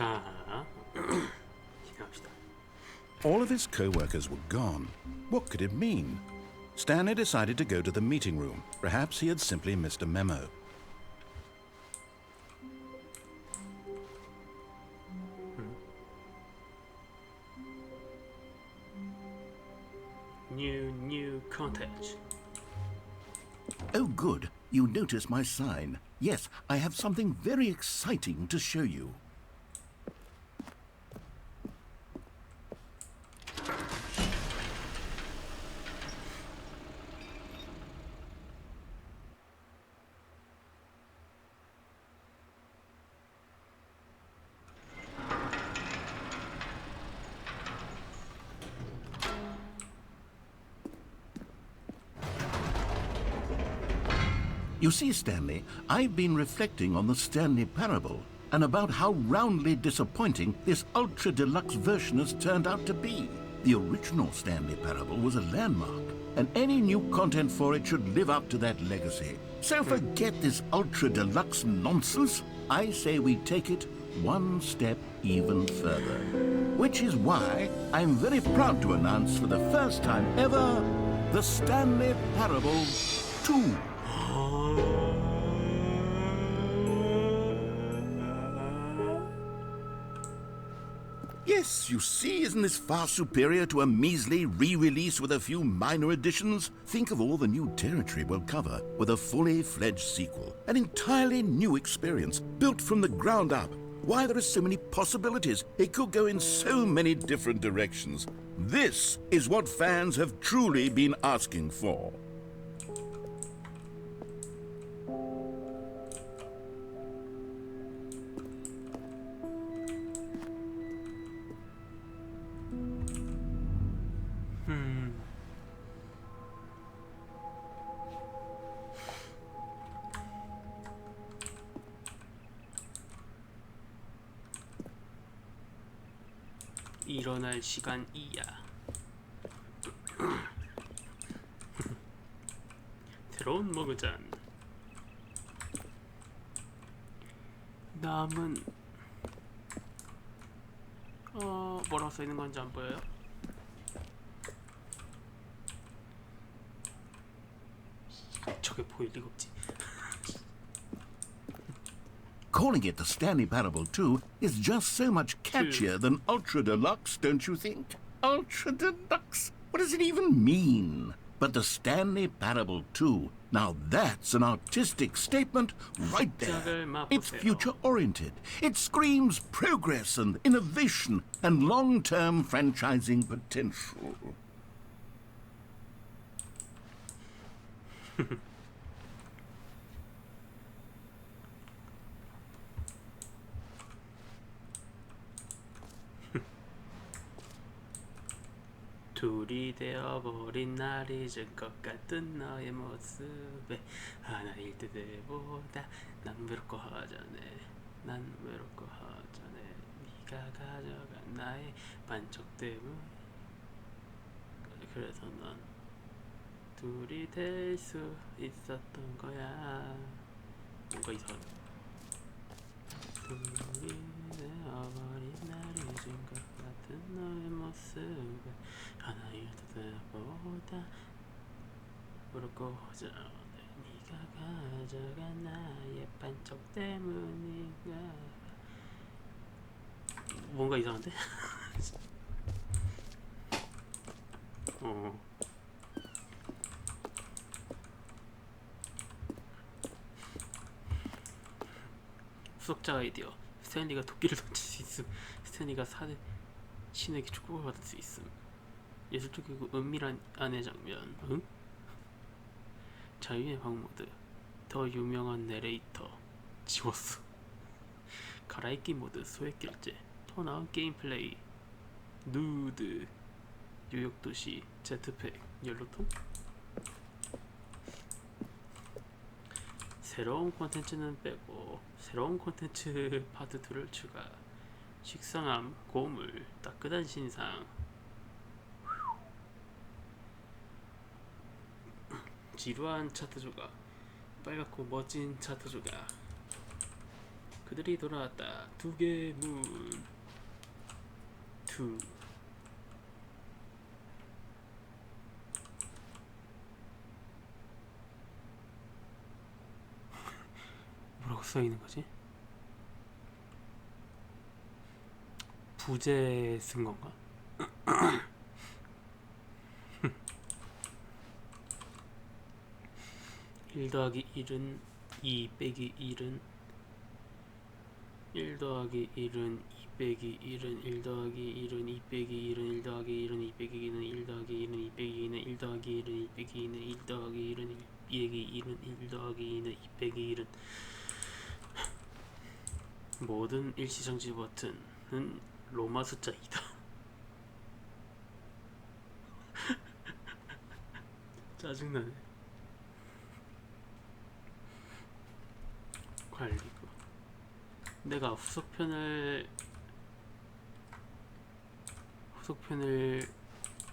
자, 진행합시다. All of his co-workers were gone. What could it mean? Stanley decided to go to the meeting room. Perhaps he had simply missed a memo. New content. Oh, good. You notice my sign. Yes, I have something very exciting to show you. You see, Stanley, I've been reflecting on the Stanley parable and about how roundly disappointing this ultra-deluxe version has turned out to be. The original Stanley parable was a landmark, and any new content for it should live up to that legacy. So forget this ultra-deluxe nonsense. I say we take it one step even further. Which is why I'm very proud to announce for the first time ever, the Stanley Parable 2. Yes, you see, isn't this far superior to a measly re-release with a few minor additions? Think of all the new territory we'll cover with a fully fledged sequel. An entirely new experience, built from the ground up. Why, there are so many possibilities. It could go in so many different directions. This is what fans have truly been asking for. 일어날 시간이야. 새로운 머그잔. 남은 뭐라고 써있는 건지 안 보여요? 저게 보일 리가 없지. Calling it the Stanley Parable 2 is just so much catchier than Ultra Deluxe, don't you think? Ultra Deluxe? What does it even mean? But the Stanley Parable 2, now that's an artistic statement right there. It's future-oriented. It screams progress and innovation and long-term franchising potential. 둘이 되어버린 날 잊을 것 같은 너의 모습에 하나일 때보다 난 외롭고 허전해. 난 외롭고 허전해. 네가 가져간 나의 반쪽 때문에. 그래서 넌 둘이 될 수 있었던 거야. 뭔가 이상해. 둘이 되어버린 날 잊은 것 같은 너의 모습에 하나일 때보다 외롭고 허전해. 네가 가져간 나의 반쪽 때문인가. 뭔가 이상한데? 후속작 아이디어. 스탠리가 도끼를 던질 수 있음. 스탠리가 신에게 축복을 받을 수 있음. 예술적이고 은밀한 안의 장면. 응? 자유의 방모드. 더 유명한 내레이터. 지웠어. 갈아입기 모드. 소액 결제. 더 나은 게임 플레이. 누드. 뉴욕 도시. 제트팩. 연료통. 새로운 콘텐츠는 빼고 새로운 콘텐츠 파트 2를 추가. 식상함, 고물, 따끈한 신상. 지루한 차트 조각. 빨갛고 멋진 차트 조각. 그들이 돌아왔다. 두 개의 문. 투. 뭐라고 써 있는 거지? 부재 쓴 건가? 1 더하기 1은 2 빼기 1은 1 더하기 1은 2 빼기 1은 1 더하기 1은 2 빼기 1은 1 더하기 1은 2 빼기 2는 1 더하기 1은 2 빼기 2는 1 더하기 1은 2 빼기 2는 1 더하기 1은 1 빼기 1은 1 더하기 2는 2 빼기 1은 모든 일시정지 버튼은 로마 숫자 2다. 짜증나네. 관리고 내가 후속편을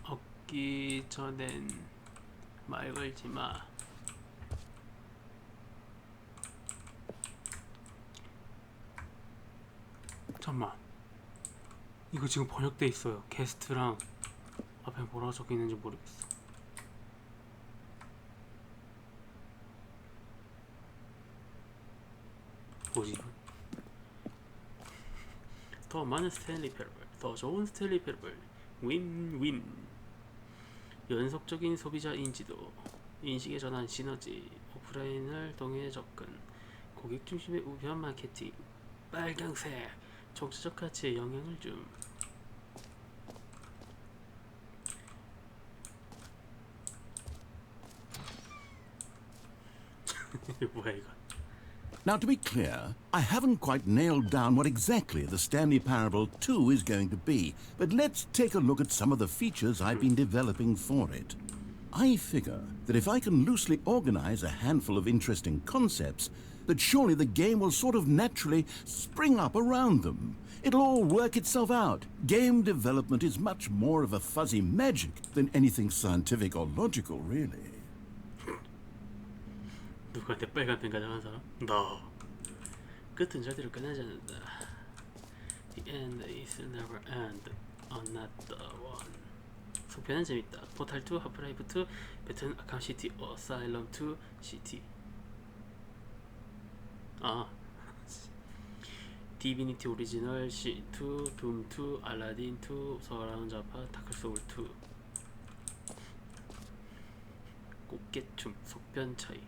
얻기 전엔 말 걸지 마. 잠깐만, 이거 지금 번역돼 있어요. 게스트랑 앞에 뭐라고 적혀 있는지 모르겠어. 뭐지? 더 많은 스탠리 패러블, 더 좋은 스탠리 패러블, 윈윈. 연속적인 소비자 인지도, 인식의 전환 시너지, 오프라인을 통해 접근, 고객 중심의 우편 마케팅, 빨강색, 정치적 가치에 영향을 줌. 뭐야 이거? Now, to be clear, I haven't quite nailed down what exactly the Stanley Parable 2 is going to be, but let's take a look at some of the features I've been developing for it. I figure that if I can loosely organize a handful of interesting concepts, that surely the game will sort of naturally spring up around them. It'll all work itself out. Game development is much more of a fuzzy magic than anything scientific or logical, really. 누구한테 빨간 펜 가져간 사람? 너. 끝은 절대로 끝나지 않는다. The end is never end. Another one. 속편은 재밌다. 포탈 2, 하프라이프 2, 배튼 아캄 시티, 어사일럼 2, 시티. 아. 디비니티 오리지널 시 2, 둠 2, 알라딘 2, 서라운 자파, 다크 소울 2. 꽃게춤 속편 차이.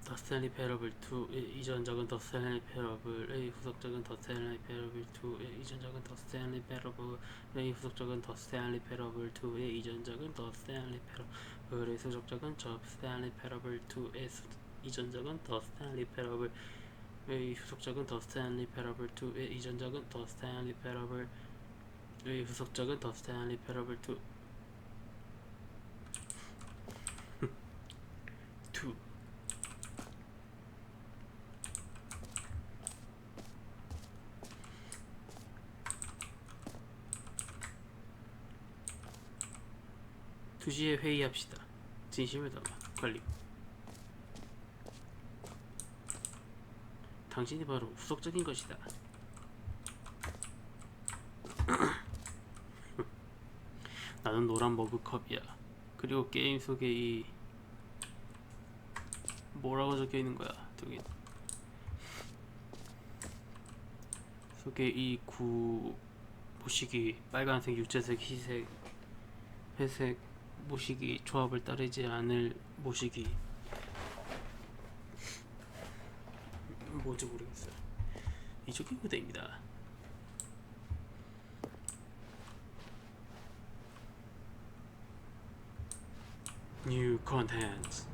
더 스탠리 패러블 2의 이전작은 더 스탠리 패러블의 후속작은 더 스탠리 패러블 2의 이전작은 더 스탠리 패러블의 후속작은 더 스탠리 패러블 2의 이전작은 더 스탠리 패러블의 후속작은 더 스탠리 패러블 2의 이전작은 더 스탠리 패러블의 후속작은 더 스탠리 패러블 2의 이전작은 더 스탠리 패러블의 후속작은 더 스탠리 패러블 2 2시에 회의합시다. 진심을 담아. 관리. 당신이 바로 후속적인 것이다. 나는 노란 머그컵이야. 그리고 게임 속에 이 뭐라고 적혀 있는 거야? 저기 속에 이 구 모식이 빨간색, 유채색, 희색, 회색 모식이 조합을 따르지 않을 모식이 뭔지 모르겠어요. 이쪽이 무대입니다. New content.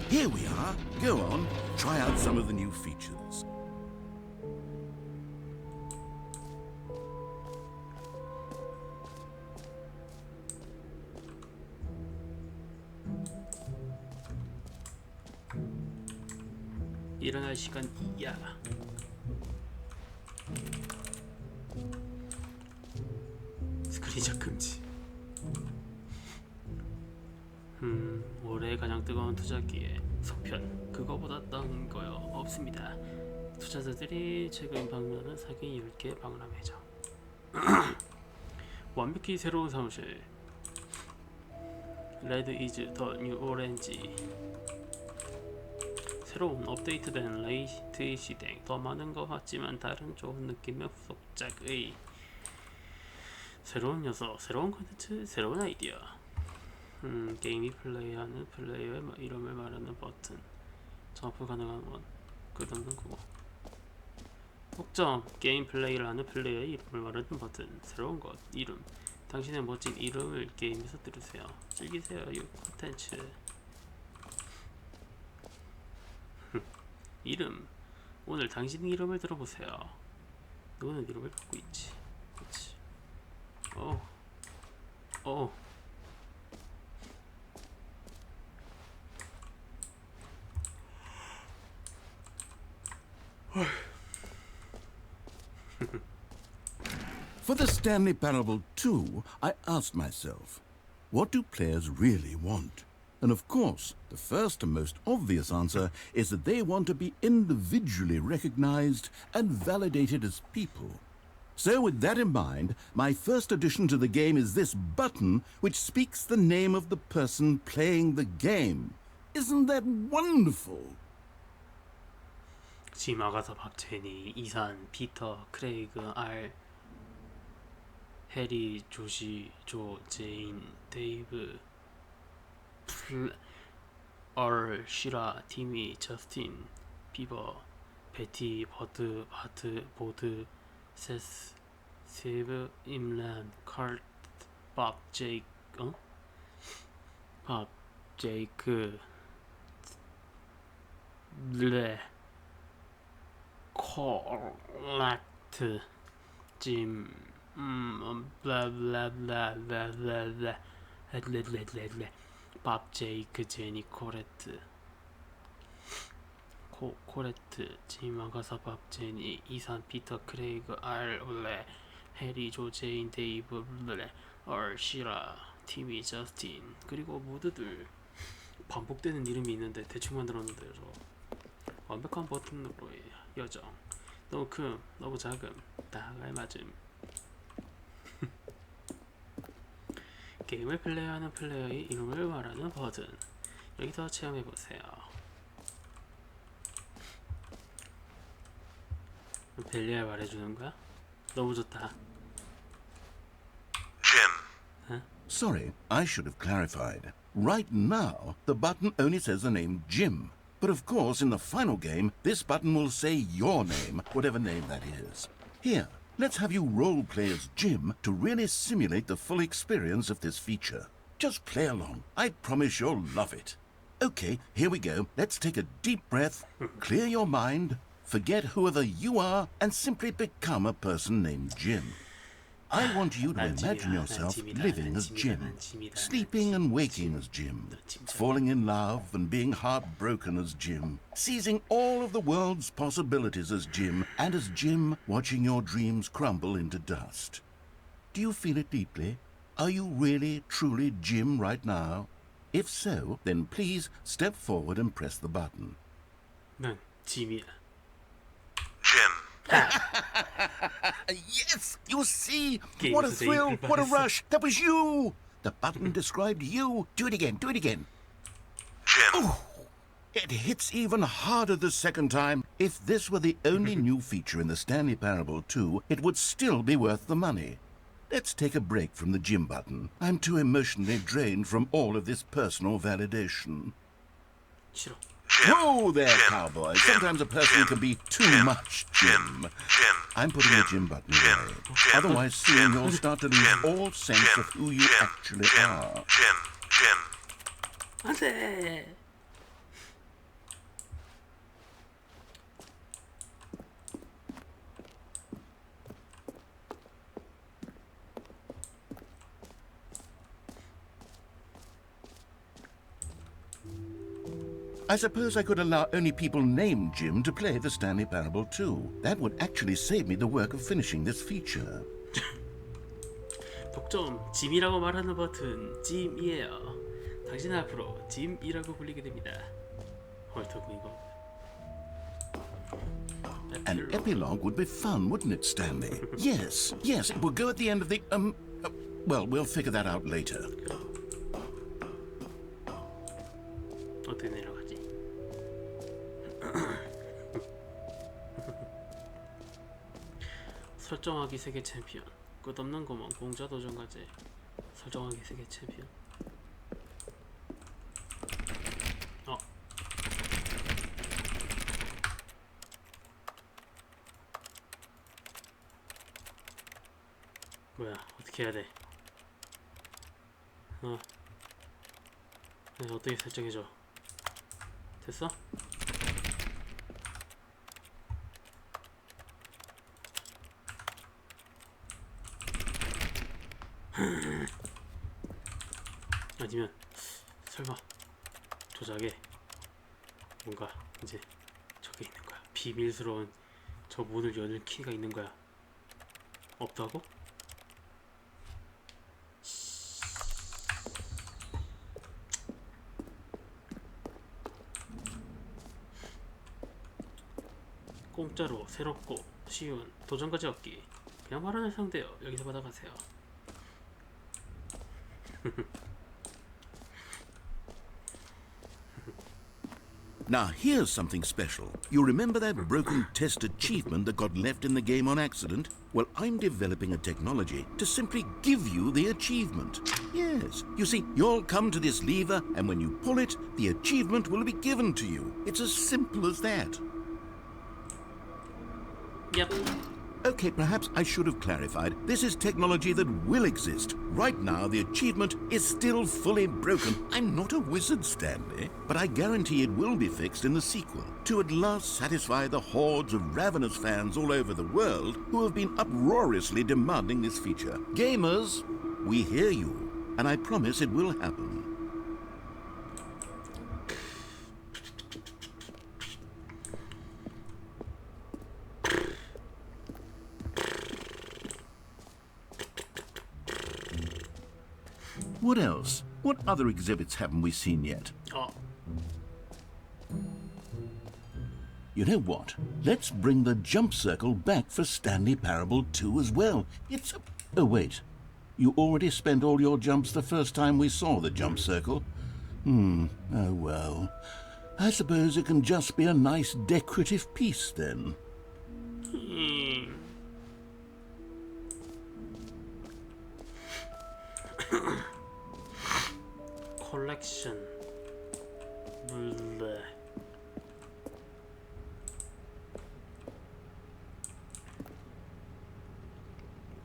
Here we are. Go on, try out some of the new features. 일어날 시간이야. 이적 금지. 올해 가장 뜨거운 투자기에 속편 그거보다 딴 거요 없습니다. 투자자들이 최근 방문하는 사기 10개 박람 회장. 완벽히 새로운 사무실. 레드 이즈 더 뉴 오렌지. 새로운 업데이트된 레이트 시댕. 더 많은 것 같지만 다른 좋은 느낌의 후속작의 새로운 녀석, 새로운 컨텐츠, 새로운 아이디어. 게임이 플레이하는 플레이어의 이름을 말하는 버튼. 점프 가능한 원. 끝없는 구호. 독점. 게임 플레이를 하는 플레이어의 이름을 말하는 버튼. 새로운 것. 이름. 당신의 멋진 이름을 게임에서 들으세요. 즐기세요. 이 콘텐츠. 이름. 오늘 당신 이름을 들어보세요. 누구는 이름을 갖고 있지. 그렇지. For the Stanley Parable 2, I asked myself, what do players really want? And of course, the first and most obvious answer is that they want to be individually recognized and validated as people. So with that in mind, my first addition to the game is this button which speaks the name of the person playing the game. Isn't that wonderful? 짐 아가사 박제니 이산 피터 크레이그 알 해리 조시 조 제인 데이브 얼 시라 티미 저스틴 비버 베티 버드 바트 보드 세스 세브 임란 칼트 밥 제이크 밥 제이크 레 콜렉트 짐 블라블라블라블라블라 밥 제이크 제니 코레트 코레트 짐 아가사 밥 제니 이산 피터 크레이그 알 올레 해리 조 제인 데이브 블레 얼 시라 티미 저스틴. 그리고 모두들 반복되는 이름이 있는데 대충 만들었는데요. 저 완벽한 버튼으로의 여정. 너무 큼, 너무 작음, 딱 알맞음. 게임을 플레이하는 플레이어의 이름을 말하는 버튼. 여기서 체험해보세요. 벨리알 말해주는 거야? 너무 좋다. Jim. Sorry, I should have clarified. Right now, the button only says the name Jim. But of course, in the final game, this button will say your name, whatever name that is. Here, let's have you role-play as Jim to really simulate the full experience of this feature. Just play along. I promise you'll love it. Okay, here we go. Let's take a deep breath, clear your mind, forget whoever you are, and simply become a person named Jim. I want you to imagine yourself living as Jim, sleeping and waking as Jim, falling in love and being heartbroken as Jim, seizing all of the world's possibilities as Jim, and as Jim watching your dreams crumble into dust. Do you feel it deeply? Are you really, truly Jim right now? If so, then please step forward and press the button. 난 짐이야. Jim. Yes, you see, what a thrill, what a rush. That was you. The button described you. Do it again, do it again. Jim. Ooh, it hits even harder the second time. If this were the only new feature in the Stanley Parable 2, it would still be worth the money. Let's take a break from the Jim button. I'm too emotionally drained from all of this personal validation. 싫어. Whoa there, cowboy. Sometimes a person can be too much Jim. I'm putting the Jim button away. Otherwise, soon you'll start to lose all sense of who you actually are. Jim. 안돼. I suppose I could allow only people named Jim to play the Stanley Parable 2. That would actually save me the work of finishing this feature. 독점 짐이라고 말하는 버튼 짐이에요. 당신은 앞으로 짐이라고 불리게 됩니다. 헐터고 이거. An epilogue would be fun, wouldn't it, Stanley? Yes, yes, it will go at the end of the, well, we'll figure that out later. 어떻게 내려가지? 설정하기 세계 챔피언. 끝없는 검은 공자 도전 과제. 설정하기 세계 챔피언. 뭐야? 어떻게 해야 돼? 네, 어떻게 설정해줘? 됐어? 아니면 설마 조작에 뭔가 이제 저게 있는 거야. 비밀스러운 저 문을 여는 키가 있는 거야. 없다고? 공짜로 새롭고 쉬운 도전과제 얻기. 그냥 말하는 상대요. 여기서 받아가세요. Now here's something special. You remember that broken test achievement that got left in the game on accident? Well, I'm developing a technology to simply give you the achievement. Yes, you see, you'll come to this lever, and when you pull it, the achievement will be given to you. It's as simple as that. Yep. Okay, perhaps I should have clarified. This is technology that will exist. Right now, the achievement is still fully broken. I'm not a wizard, Stanley, but I guarantee it will be fixed in the sequel to at last satisfy the hordes of ravenous fans all over the world who have been uproariously demanding this feature. Gamers, we hear you, and I promise it will happen. What else? What other exhibits haven't we seen yet? You know what? Let's bring the jump circle back for Stanley Parable 2 as well. It's a... Oh, wait. You already spent all your jumps the first time we saw the jump circle? Oh, well. I suppose it can just be a nice decorative piece, then. 컬렉션. 블레.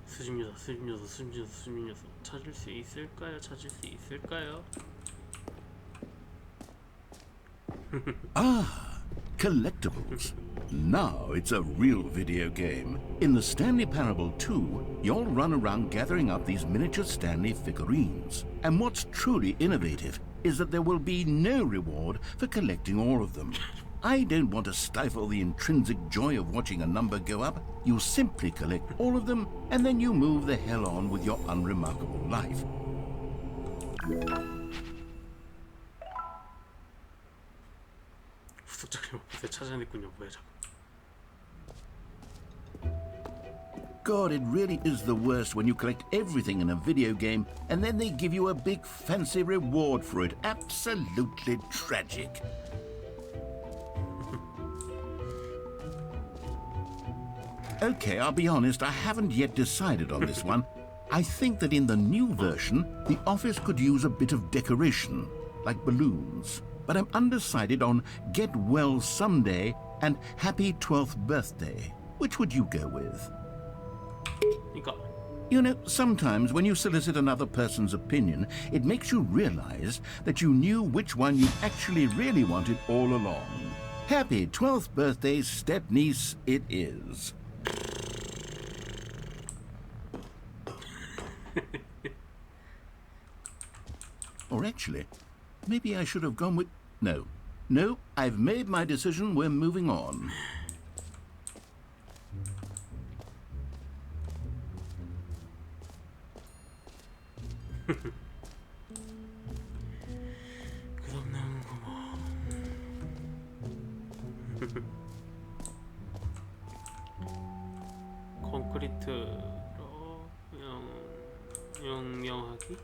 수집 요소. 찾을 수 있을까요? Ah, collectibles. Now it's a real video game. In the Stanley Parable 2, you'll run around gathering up these miniature Stanley figurines. And what's truly innovative is that there will be no reward for collecting all of them. I don't want to stifle the intrinsic joy of watching a number go up. You simply collect all of them, and then you move the hell on with your unremarkable life. 후속작을 못해 찾아냈군요. 뭐야 자꾸. God, it really is the worst when you collect everything in a video game and then they give you a big fancy reward for it. Absolutely tragic. Okay, I'll be honest, I haven't yet decided on this one. I think that in the new version, the office could use a bit of decoration, like balloons. But I'm undecided on Get Well Someday and Happy 12th Birthday. Which would you go with? You know, sometimes when you solicit another person's opinion, it makes you realize that you knew which one you actually really wanted all along. Happy 12th birthday, step-niece, it is. Or actually, maybe I should have gone with... No, I've made my decision, we're moving on. 끝없는 구멍. 콘크리트로 명명하기?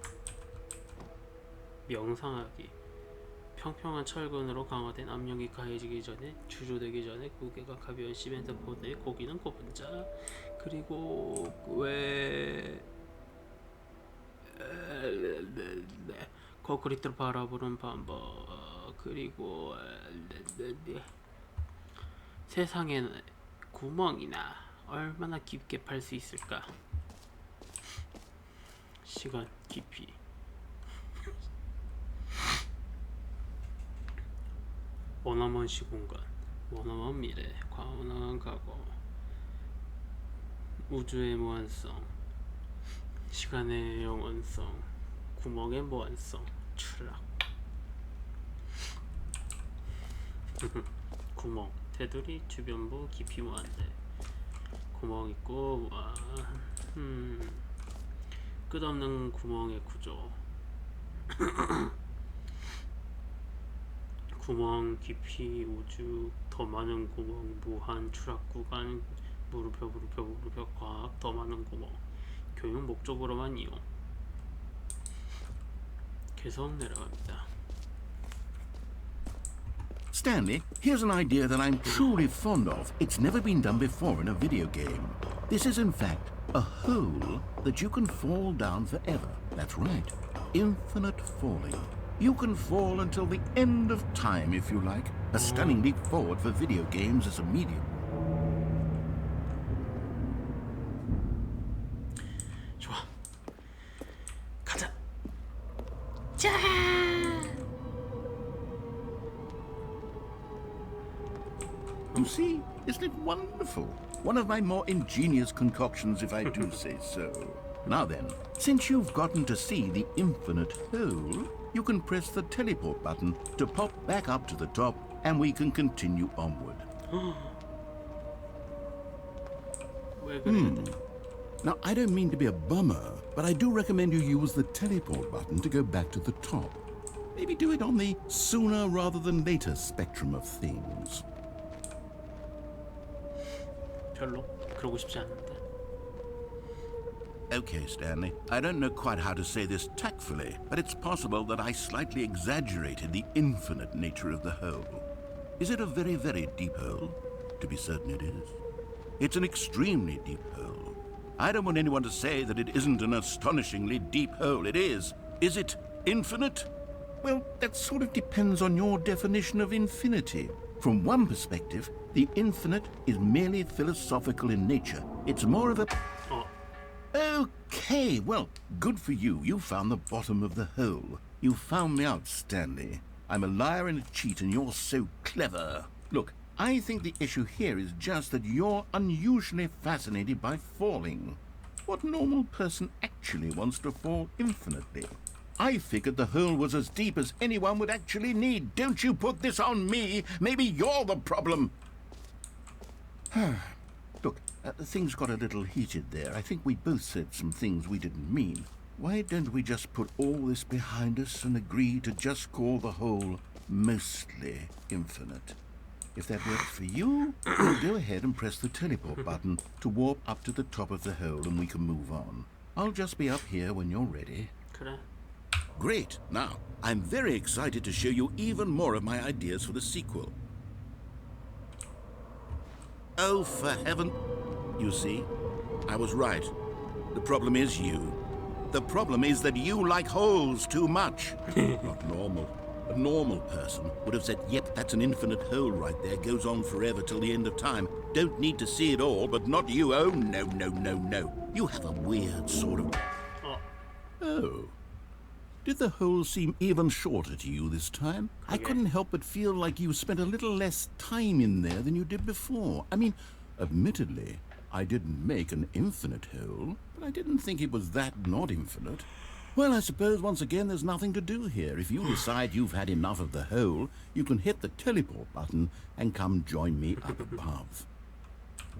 명상하기. 평평한 철근으로 강화된 압력이 가해지기 전에 주조되기 전에 무게가 가벼운 시멘트 포대에 고기는 꼽은 자. 그리고 콘크리트를 바라보는 방법. 그리고 세상에는 구멍이나 얼마나 깊게 팔 수 있을까? 시간, 깊이. 원어먼 시공간, 원어먼 미래, 원어먼 과거, 우주의 무한성, 시간의 영원성, 구멍의 무한성, 추락. 구멍, 테두리, 주변부, 깊이 무한대. 구멍 있고 무한. 끝없는 구멍의 구조. 구멍, 깊이, 우주, 더 많은 구멍, 무한, 추락 구간, 무릎, 과학, 더 많은 구멍. 교육 목적으로만 이용. 계속 내려갑니다. Stanley, here's an idea that I'm truly fond of. It's never been done before in a video game. This is in fact a hole that you can fall down forever. That's right. Infinite falling. You can fall until the end of time if you like. A stunning leap forward for video games as a medium. 좋아. 가자. 자. You see, isn't it wonderful? One of my more ingenious concoctions, if I do say so. Now then, since you've gotten to see the infinite hole, you can press the teleport button to pop back up to the top, and we can continue onward. 왜 그래? Now, I don't mean to be a bummer, but I do recommend you use the teleport button to go back to the top. Maybe do it on the sooner rather than later spectrum of things. 별로 그러고 싶지 않은데. Okay, Stanley, I don't know quite how to say this tactfully, but it's possible that I slightly exaggerated the infinite nature of the hole. Is it a very, very deep hole? To be certain it is. It's an extremely deep hole. I don't want anyone to say that it isn't an astonishingly deep hole. It is. Is it infinite? Well, that sort of depends on your definition of infinity. From one perspective, the infinite is merely philosophical in nature. It's more of a... Okay, well, good for you. You found the bottom of the hole. You found me out, Stanley. I'm a liar and a cheat, and you're so clever. Look, I think the issue here is just that you're unusually fascinated by falling. What normal person actually wants to fall infinitely? I figured the hole was as deep as anyone would actually need. Don't you put this on me. Maybe you're the problem. Look, things got a little heated there. I think we both said some things we didn't mean. Why don't we just put all this behind us and agree to just call the hole mostly infinite? If that works for you, we'll go ahead and press the teleport button to warp up to the top of the hole and we can move on. I'll just be up here when you're ready. 그래. Great. Now, I'm very excited to show you even more of my ideas for the sequel. Oh, for heaven... You see, I was right. The problem is you. The problem is that you like holes too much. Not normal. A normal person would have said, yep, that's an infinite hole right there. Goes on forever till the end of time. Don't need to see it all, but not you. Oh, no, no, no, no. You have a weird sort of... Oh. Did the hole seem even shorter to you this time? I couldn't help but feel like you spent a little less time in there than you did before. I mean, admittedly, I didn't make an infinite hole, but I didn't think it was that not infinite. Well, I suppose once again there's nothing to do here. If you decide you've had enough of the hole, you can hit the teleport button and come join me up above.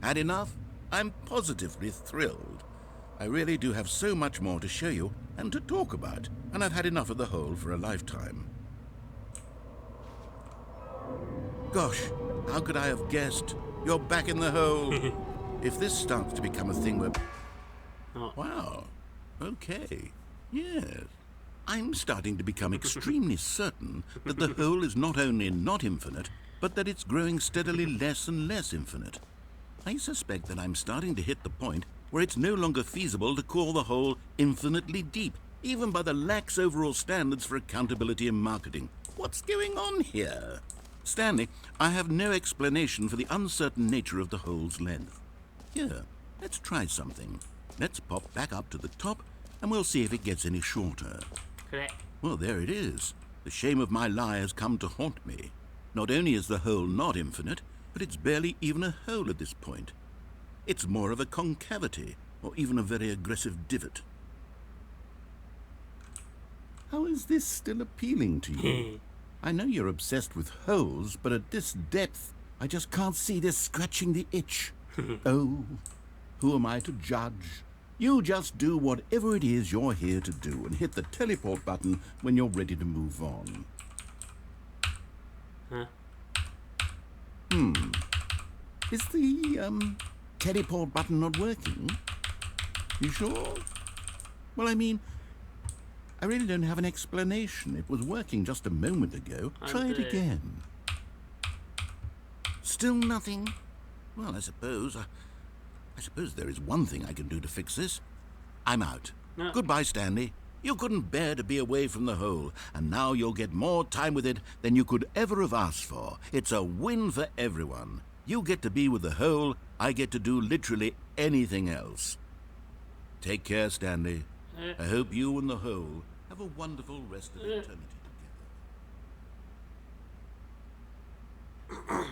Had enough? I'm positively thrilled. I really do have so much more to show you and to talk about, and I've had enough of the hole for a lifetime. Gosh, how could I have guessed? You're back in the hole. If this starts to become a thing where... Oh. Wow. Okay. Yes. I'm starting to become extremely certain that the hole is not only not infinite, but that it's growing steadily less and less infinite. I suspect that I'm starting to hit the point where it's no longer feasible to call the hole infinitely deep, even by the lax overall standards for accountability in marketing. What's going on here? Stanley, I have no explanation for the uncertain nature of the hole's length. Here, let's try something. Let's pop back up to the top, and we'll see if it gets any shorter. 그래. Well, there it is. The shame of my lie has come to haunt me. Not only is the hole not infinite, but it's barely even a hole at this point. It's more of a concavity, or even a very aggressive divot. How is this still appealing to you? I know you're obsessed with holes, but at this depth, I just can't see this scratching the itch. Oh, who am I to judge? You just do whatever it is you're here to do and hit the teleport button when you're ready to move on. Huh? Is the, teleport button not working? You sure? Well, I mean, I really don't have an explanation. It was working just a moment ago. Try it again. Still nothing? Well, I suppose there is one thing I can do to fix this. I'm out. No. Goodbye, Stanley. You couldn't bear to be away from the hole, and now you'll get more time with it than you could ever have asked for. It's a win for everyone. You get to be with the hole, I get to do literally anything else. Take care, Stanley. I hope you and the hole have a wonderful rest of eternity together.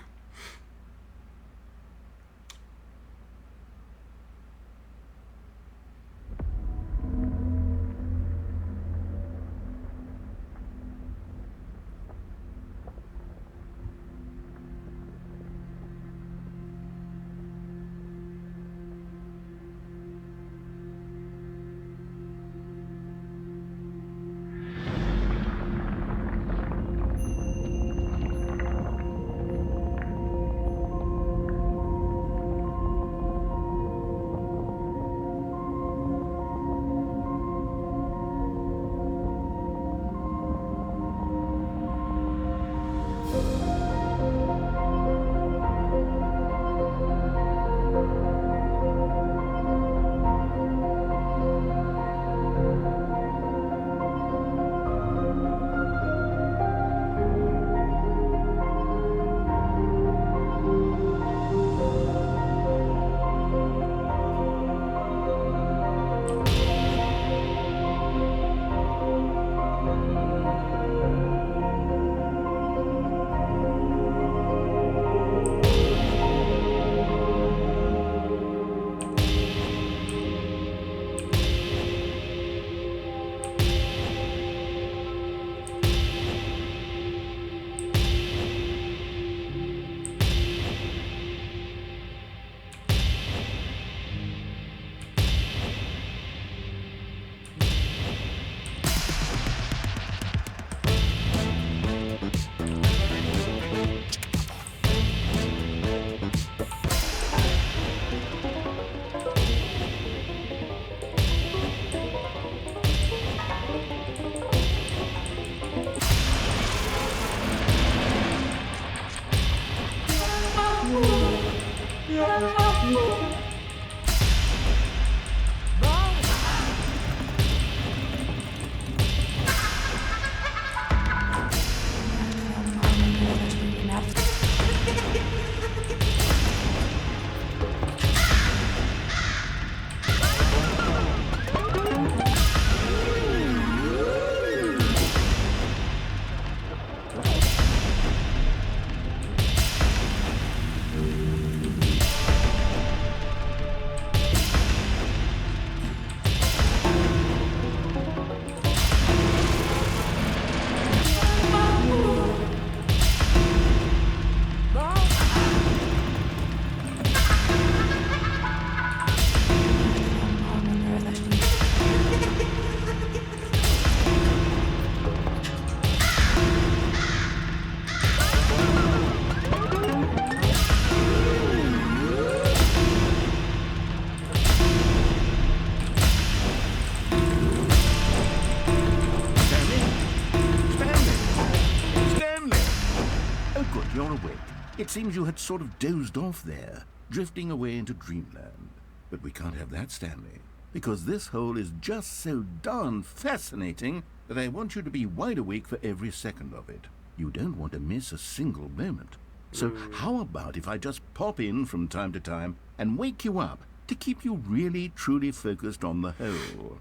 It seems you had sort of dozed off there, drifting away into dreamland. But we can't have that, Stanley, because this hole is just so darn fascinating that I want you to be wide awake for every second of it. You don't want to miss a single moment. So how about if I just pop in from time to time and wake you up to keep you really, truly focused on the hole?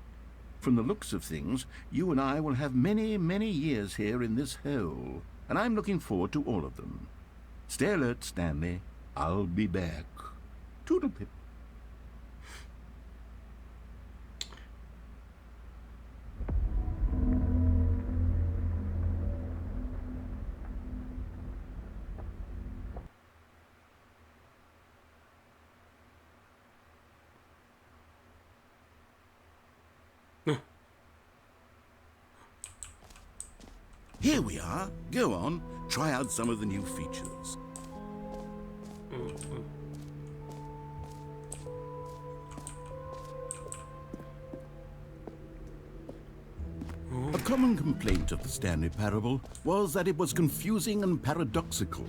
From the looks of things, you and I will have many, many years here in this hole, and I'm looking forward to all of them. Stay alert, Stanley. I'll be back. Toodlepip. Here we are. Go on, try out some of the new features. A common complaint of the Stanley Parable was that it was confusing and paradoxical,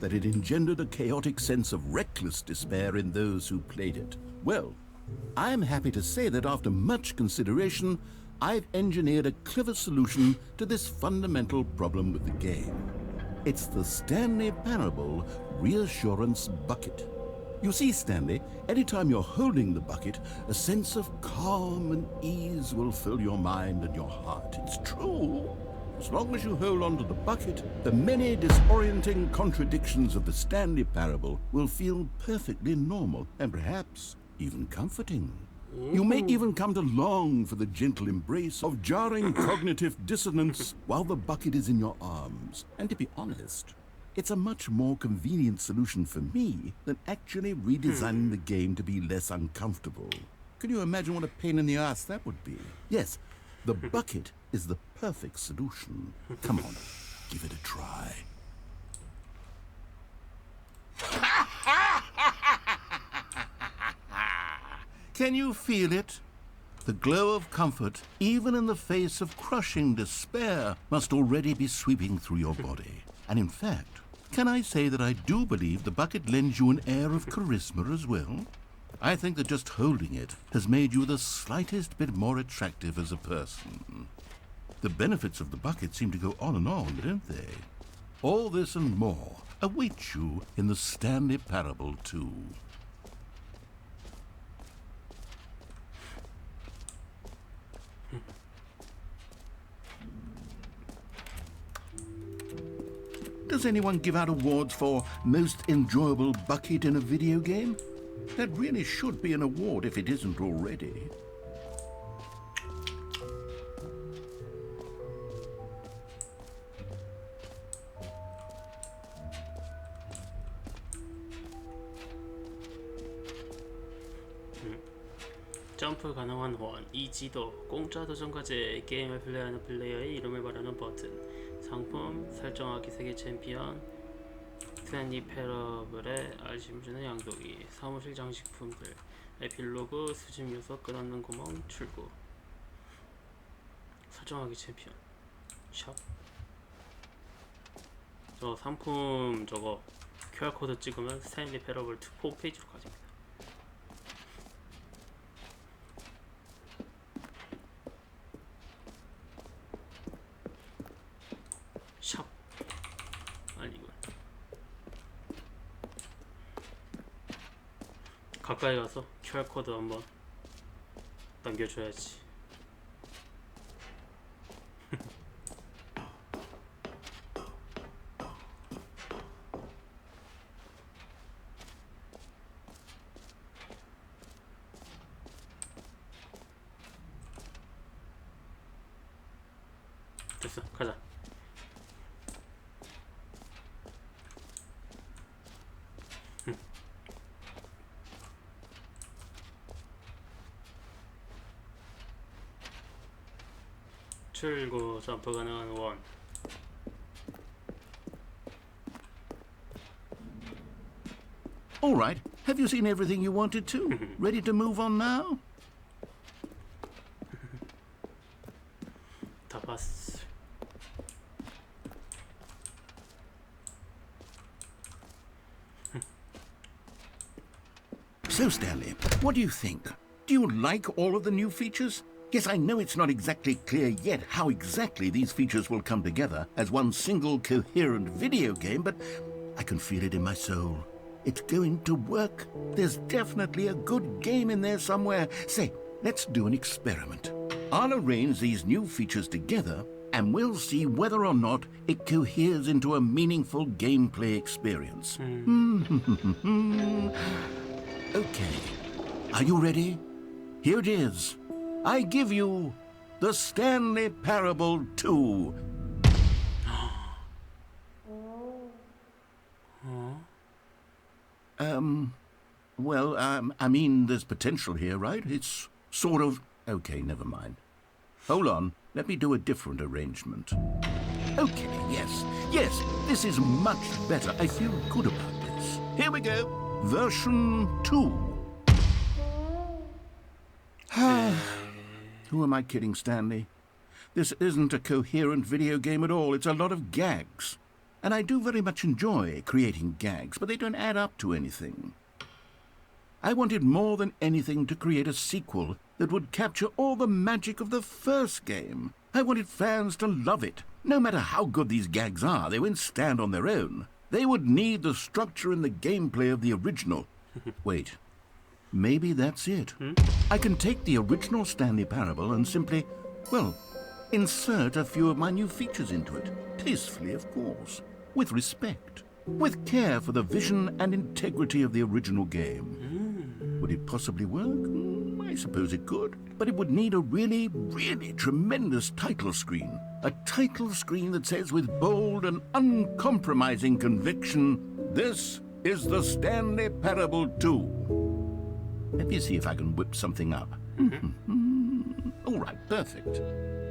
that it engendered a chaotic sense of reckless despair in those who played it. Well, I'm happy to say that after much consideration, I've engineered a clever solution to this fundamental problem with the game. It's the Stanley Parable Reassurance Bucket. You see, Stanley, anytime you're holding the bucket, a sense of calm and ease will fill your mind and your heart. It's true. As long as you hold on to the bucket, the many disorienting contradictions of the Stanley Parable will feel perfectly normal and perhaps even comforting. You may even come to long for the gentle embrace of jarring cognitive dissonance while the bucket is in your arms. And to be honest, it's a much more convenient solution for me than actually redesigning the game to be less uncomfortable. Can you imagine what a pain in the ass that would be? Yes, the bucket is the perfect solution. Come on, give it a try. Can you feel it? The glow of comfort, even in the face of crushing despair, must already be sweeping through your body. And in fact, can I say that I do believe the bucket lends you an air of charisma as well? I think that just holding it has made you the slightest bit more attractive as a person. The benefits of the bucket seem to go on and on, don't they? All this and more await you in the Stanley Parable 2. Does anyone give out awards for most enjoyable bucket in a video game? That really should be an award if it isn't already. 점프 가능한 원, 이 지도, 공짜 도전과제, 게임을 플레이하는 플레이어의 이름을 말하는 버튼, 상품, 설정하기 세계 챔피언, 스탠리 패러블의 알심 주는 양동이, 사무실 장식품들, 에필로그, 수집 요소, 끝없는 구멍, 출구, 설정하기 챔피언, 샵. 저 상품 저거 QR코드 찍으면 스탠리 패러블 2 홈페이지로 가집니다. 샵 아니군. 가까이 가서 QR코드 한번 남겨줘야지. 됐어, 가자. 출구, 점프 가능한 원. All right. Have you seen everything you wanted to? Ready to move on now? 다 봤어. So, Stanley, what do you think? Do you like all of the new features? Yes, I know it's not exactly clear yet how exactly these features will come together as one single coherent video game, but I can feel it in my soul. It's going to work. There's definitely a good game in there somewhere. Say, let's do an experiment. I'll arrange these new features together, and we'll see whether or not it coheres into a meaningful gameplay experience. Okay. Are you ready? Here it is. I give you the Stanley Parable 2. I mean, there's potential here, right? It's sort of... Okay, never mind. Hold on, let me do a different arrangement. Okay, yes, this is much better. I feel good about this. Here we go. Version 2. Who am I kidding, Stanley? This isn't a coherent video game at all. It's a lot of gags. And I do very much enjoy creating gags, but they don't add up to anything. I wanted more than anything to create a sequel that would capture all the magic of the first game. I wanted fans to love it. No matter how good these gags are, they won't stand on their own. They would need the structure and the gameplay of the original. Wait, maybe that's it. I can take the original Stanley Parable and simply, well, insert a few of my new features into it. Tastefully, of course. With respect. With care for the vision and integrity of the original game. Would it possibly work? I suppose it could. But it would need a really, really tremendous title screen. A title screen that says with bold and uncompromising conviction, "This is the Stanley Parable 2." Let me see if I can whip something up. All right, perfect.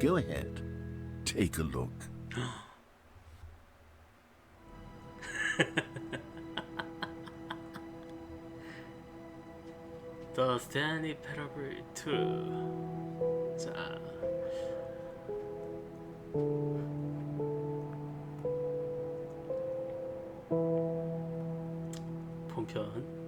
Go ahead. Take a look. The Stanley Parable 2. 자. 본편.